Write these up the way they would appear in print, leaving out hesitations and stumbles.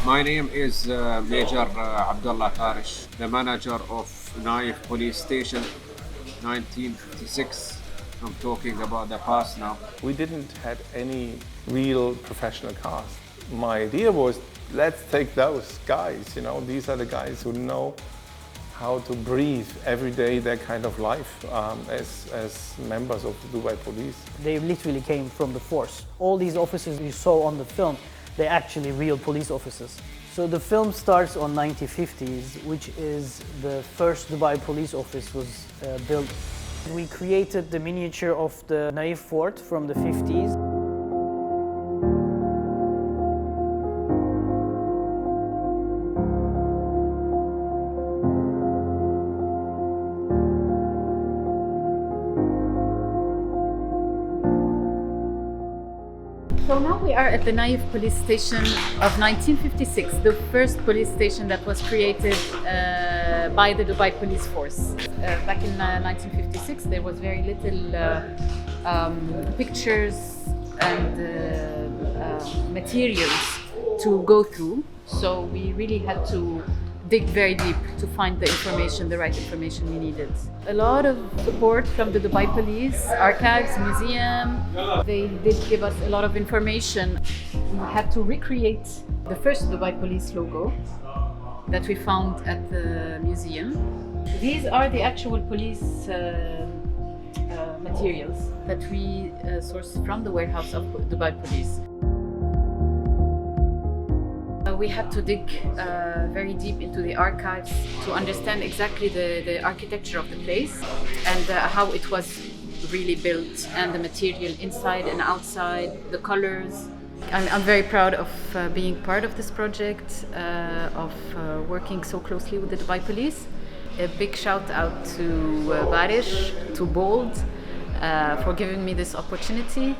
My name is Major Abdullah Tarish, the manager of Naif Police Station, 1956. I'm talking about the past now. We didn't have any real professional cast. My idea was, let's take those guys, these are the guys who know how to breathe every day their kind of life as members of the Dubai Police. They literally came from the force. All these officers you saw on the film, they're actually real police officers. So the film starts on 1950s, which is the first Dubai police office was built. We created the miniature of the Naif fort from the 50s. So now we are at the Naif Police Station of 1956, the first police station that was created by the Dubai Police Force. Back in 1956, there was very little pictures and materials to go through. So we really had to dig very deep to find the information, the right information we needed. A lot of support from the Dubai Police, archives, museum. They did give us a lot of information. We had to recreate the first Dubai Police logo that we found at the museum. These are the actual police materials that we sourced from the warehouse of Dubai Police. We had to dig very deep into the archives to understand exactly the architecture of the place and how it was really built, and the material inside and outside, the colors. I'm very proud of being part of this project, of working so closely with the Dubai Police. A big shout out to Barish, to Bold, for giving me this opportunity.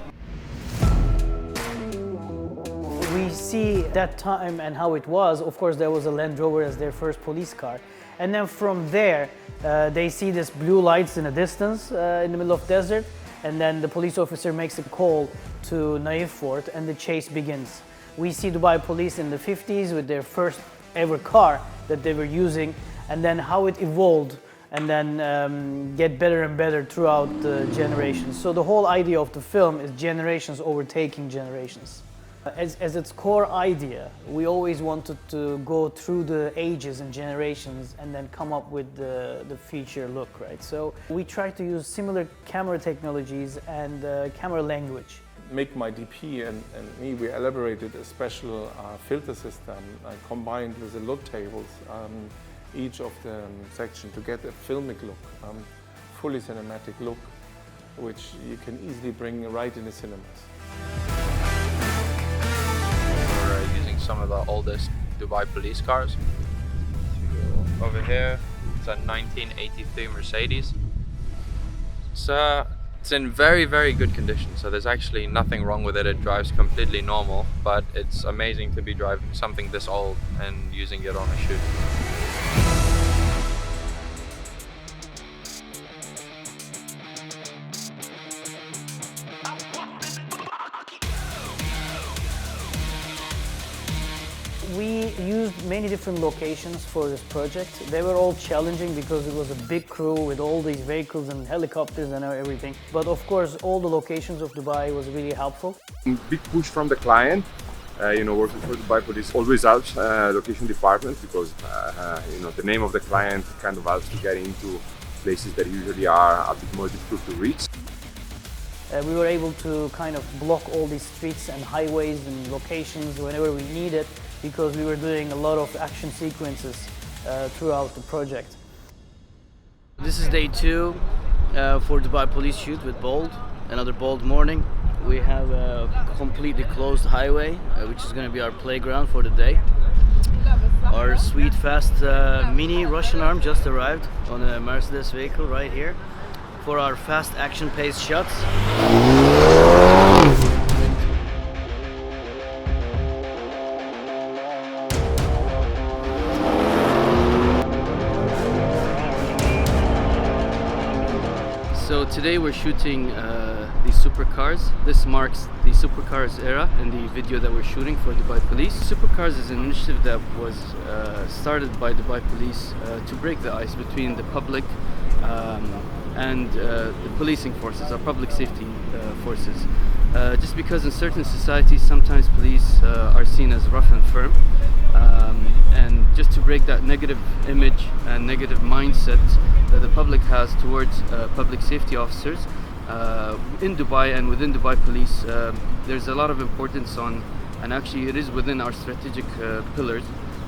We see that time and how it was. Of course, there was a Land Rover as their first police car. And then from there, they see this blue lights in the distance in the middle of desert. And then the police officer makes a call to Naif Fort and the chase begins. We see Dubai Police in the 50s with their first ever car that they were using, and then how it evolved and then get better and better throughout the generations. So the whole idea of the film is generations overtaking generations. As its core idea, we always wanted to go through the ages and generations and then come up with the feature look, right? So we try to use similar camera technologies and camera language. Make my DP and me, we elaborated a special filter system combined with the LUT tables, each of the section to get a filmic look, fully cinematic look, which you can easily bring right in the cinemas. Using some of the oldest Dubai police cars. Over here, it's a 1983 Mercedes. It's in very, very good condition, so there's actually nothing wrong with it. It drives completely normal, but it's amazing to be driving something this old and using it on a shoot. We used many different locations for this project. They were all challenging because it was a big crew with all these vehicles and helicopters and everything. But of course, all the locations of Dubai was really helpful. Big push from the client. Working for Dubai Police always helps location department because the name of the client kind of helps to get into places that usually are a bit more difficult to reach. We were able to kind of block all these streets and highways and locations whenever we needed, because we were doing a lot of action sequences throughout the project. This is day 2 for Dubai Police shoot with Bold. Another Bold morning. We have a completely closed highway, which is going to be our playground for the day. Our sweet, fast mini Russian arm just arrived on a Mercedes vehicle right here for our fast action-paced shots. So today we're shooting these supercars. This marks the supercars era in the video that we're shooting for Dubai Police. Supercars is an initiative that was started by Dubai Police to break the ice between the public and the policing forces, our public safety forces. Just because in certain societies sometimes police are seen as rough and firm, and just to break that negative image and negative mindset that the public has towards public safety officers in Dubai and within Dubai Police, there's a lot of importance on, and actually it is within our strategic pillars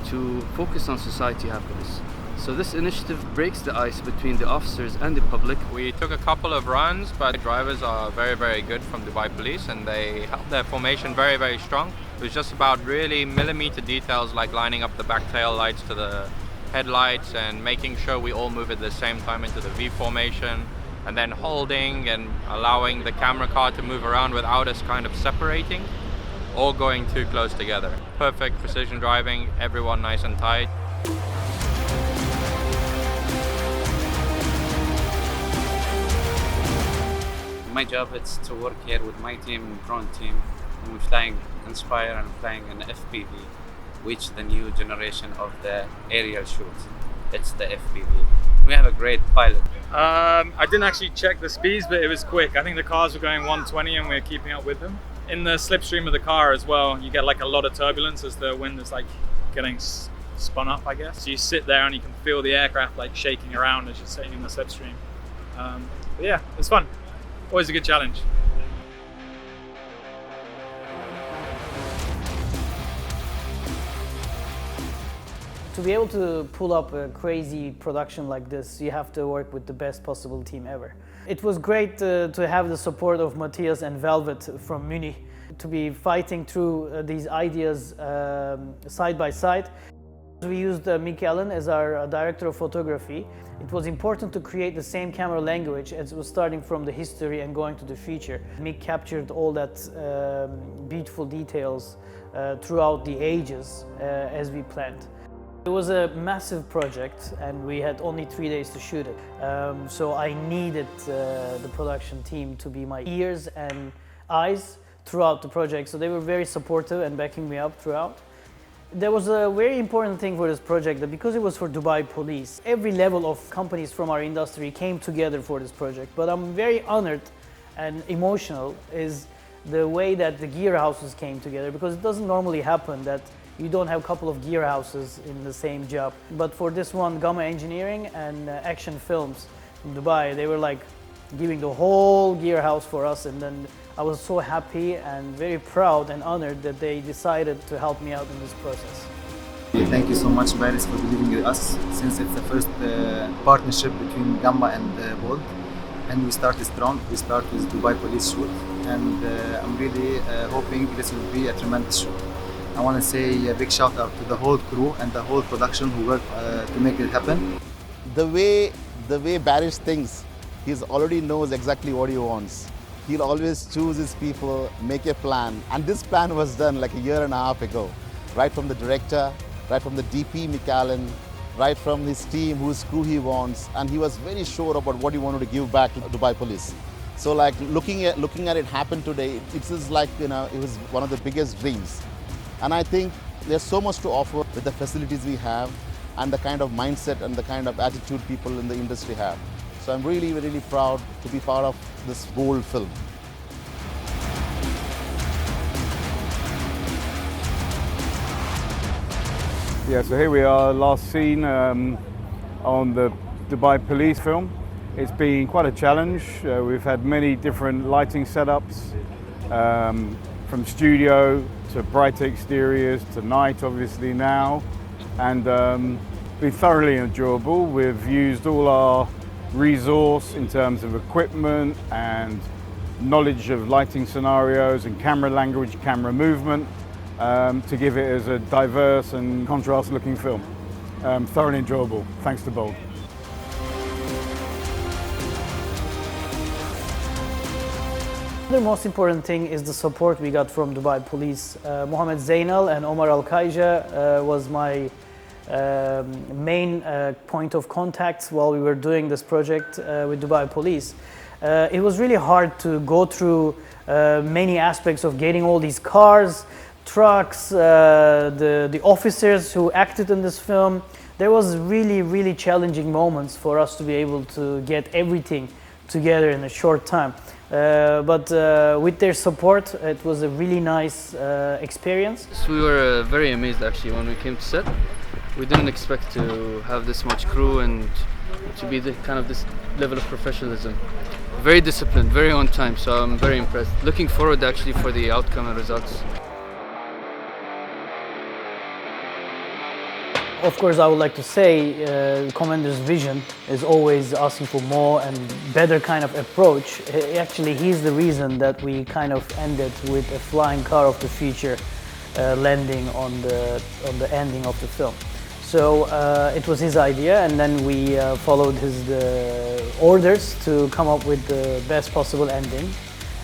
to focus on society happiness. So this initiative breaks the ice between the officers and the public. We took a couple of runs, but the drivers are very, very good from Dubai Police, and they held their formation very, very strong. It was just about really millimeter details like lining up the back tail lights to the headlights and making sure we all move at the same time into the V formation, and then holding and allowing the camera car to move around without us kind of separating or going too close together. Perfect precision driving, everyone nice and tight. My job is to work here with my team, drone team, and we're flying Inspire and flying an FPV, which is the new generation of the aerial shoot. It's the FPV. We have a great pilot. I didn't actually check the speeds, but it was quick. I think the cars were going 120 and we were keeping up with them. In the slipstream of the car as well, you get like a lot of turbulence as the wind is like getting spun up, I guess. So you sit there and you can feel the aircraft like shaking around as you're sitting in the slipstream. But yeah, it's fun. Always a good challenge. To be able to pull up a crazy production like this, you have to work with the best possible team ever. It was great to have the support of Matthias and Velvet from Munich, to be fighting through these ideas side by side. We used Mick Allen as our director of photography. It was important to create the same camera language as it was starting from the history and going to the future. Mick captured all that beautiful details throughout the ages as we planned. It was a massive project and we had only 3 days to shoot it. So I needed the production team to be my ears and eyes throughout the project. So they were very supportive and backing me up throughout. There was a very important thing for this project, that because it was for Dubai Police, every level of companies from our industry came together for this project. But I'm very honored and emotional is the way that the gear houses came together, because it doesn't normally happen that you don't have a couple of gear houses in the same job. But for this one, Gamma Engineering and Action Films in Dubai, they were like giving the whole gear house for us, and then I was so happy and very proud and honored that they decided to help me out in this process. Thank you so much, Paris, for believing in us, since it's the first partnership between Gamma and Bold. And we started strong. We start with Dubai Police shoot, and I'm really hoping this will be a tremendous shoot. I want to say a big shout out to the whole crew and the whole production who worked to make it happen. The way Baris thinks, he already knows exactly what he wants. He'll always choose his people, make a plan. And this plan was done like a year and a half ago. Right from the director, right from the DP, Mick Allen, right from his team, whose crew he wants. And he was very sure about what he wanted to give back to Dubai Police. So like looking at it happen today, it is like, it was one of the biggest dreams. And I think there's so much to offer with the facilities we have and the kind of mindset and the kind of attitude people in the industry have. So I'm really, really proud to be part of this bold film. Yeah, so here we are, last scene on the Dubai Police film. It's been quite a challenge. We've had many different lighting setups, from studio to bright exteriors to night, obviously now, and been thoroughly enjoyable. We've used all our resource in terms of equipment and knowledge of lighting scenarios and camera language, camera movement, to give it as a diverse and contrast looking film. Thoroughly enjoyable, thanks to Bold. The most important thing is the support we got from Dubai Police. Mohammed Zainal and Omar Al-Khaija was my main point of contact while we were doing this project with Dubai Police. it was really hard to go through many aspects of getting all these cars, trucks, the officers who acted in this film. There was really challenging moments for us to be able to get everything together in a short time. But with their support, it was a really nice experience. So we were very amazed actually when we came to set. We didn't expect to have this much crew and to be the kind of this level of professionalism. Very disciplined, very on time, so I'm very impressed. Looking forward actually for the outcome and results. Of course, I would like to say Commander's vision is always asking for more and better kind of approach. Actually, he's the reason that we kind of ended with a flying car of the future landing on the ending of the film. So it was his idea, and then we followed his orders to come up with the best possible ending.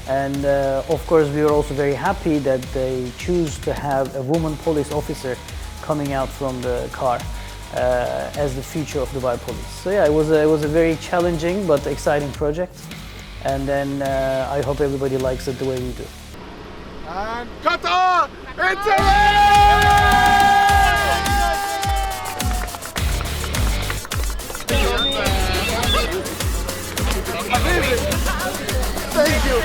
And of course, we were also very happy that they choose to have a woman police officer coming out from the car as the future of Dubai Police. So yeah, it was a very challenging but exciting project, and then I hope everybody likes it the way we do. And Qatar, it's Thank you.